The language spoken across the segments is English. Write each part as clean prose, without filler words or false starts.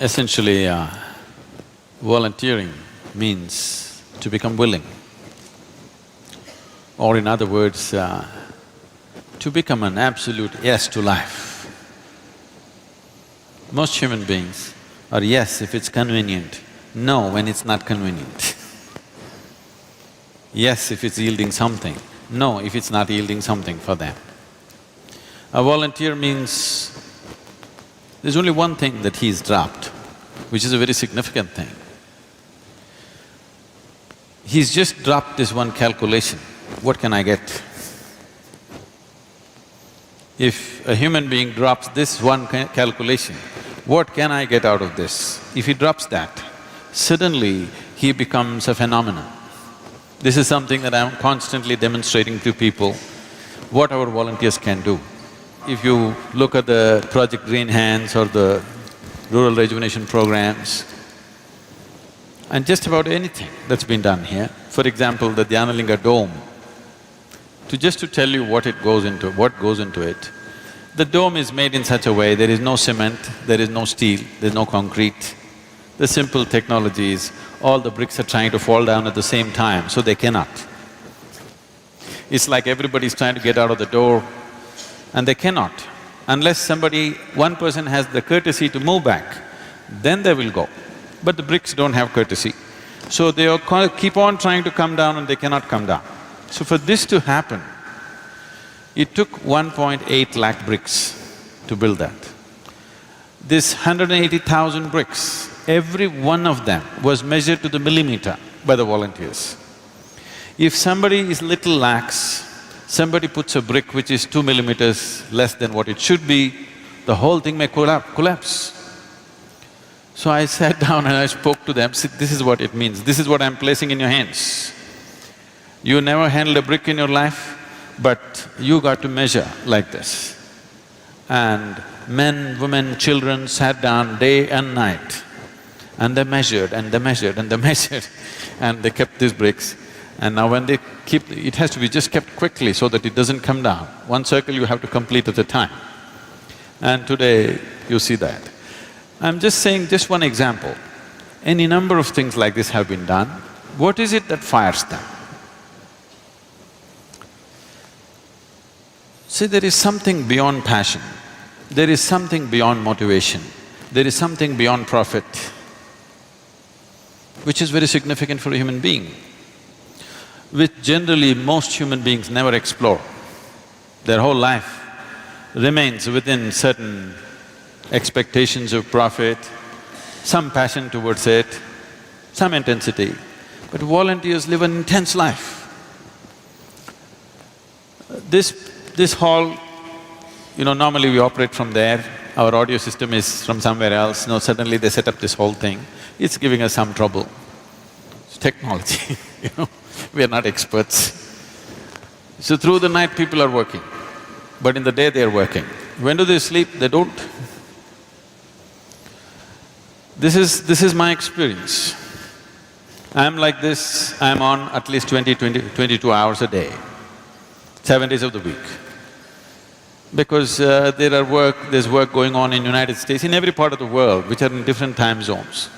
Essentially, volunteering means to become willing, or in other words, to become an absolute yes to life. Most human beings are yes if it's convenient, no when it's not convenient. Yes if it's yielding something, no if it's not yielding something for them. A volunteer means there's only one thing that he's dropped, which is a very significant thing. He's just dropped this one calculation, what can I get? If a human being drops this one calculation, what can I get out of this? If he drops that, suddenly he becomes a phenomenon. This is something that I'm constantly demonstrating to people, what our volunteers can do. If you look at the Project Green Hands or the rural rejuvenation programs, and just about anything that's been done here, for example, the Dhyanalinga dome, just to tell you what goes into it, the dome is made in such a way, there is no cement, there is no steel, there's no concrete. The simple technology is, all the bricks are trying to fall down at the same time, so they cannot. It's like everybody's trying to get out of the door and they cannot. Unless one person has the courtesy to move back, then they will go. But the bricks don't have courtesy. So they keep on trying to come down and they cannot come down. So for this to happen, it took 1.8 lakh bricks to build that. This 180,000 bricks, every one of them was measured to the millimeter by the volunteers. If somebody is little lax, somebody puts a brick which is 2 millimeters less than what it should be, the whole thing may collapse. So I sat down and I spoke to them, see, this is what it means, this is what I'm placing in your hands. You never handled a brick in your life, but you got to measure like this. And men, women, children sat down day and night and they measured and they measured and they measured and they kept these bricks. And now when they keep… it has to be just kept quickly so that it doesn't come down. One circle you have to complete at a time. And today you see that. I'm just saying just one example. Any number of things like this have been done. What is it that fires them? See, there is something beyond passion, there is something beyond motivation, there is something beyond profit, which is very significant for a human being, which generally most human beings never explore. Their whole life remains within certain expectations of profit, some passion towards it, some intensity. But volunteers live an intense life. This hall, normally we operate from there, our audio system is from somewhere else, suddenly they set up this whole thing. It's giving us some trouble. It's technology, we are not experts. So through the night people are working, but in the day they are working. When do they sleep? They don't. This is my experience. I'm like this, I'm on at least 22 hours a day, 7 days of the week. Because there's work going on in United States, in every part of the world, which are in different time zones.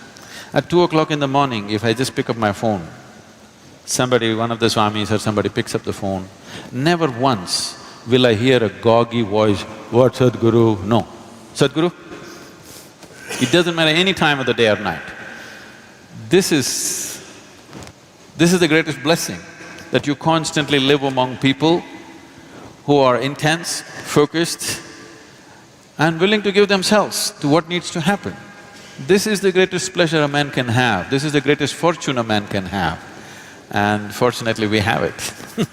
At 2 o'clock in the morning, if I just pick up my phone, one of the swamis or somebody picks up the phone, never once will I hear a goggy voice, "What, Sadhguru?" No. "Sadhguru?" It doesn't matter any time of the day or night. This is the greatest blessing, that you constantly live among people who are intense, focused and willing to give themselves to what needs to happen. This is the greatest pleasure a man can have, this is the greatest fortune a man can have, and fortunately we have it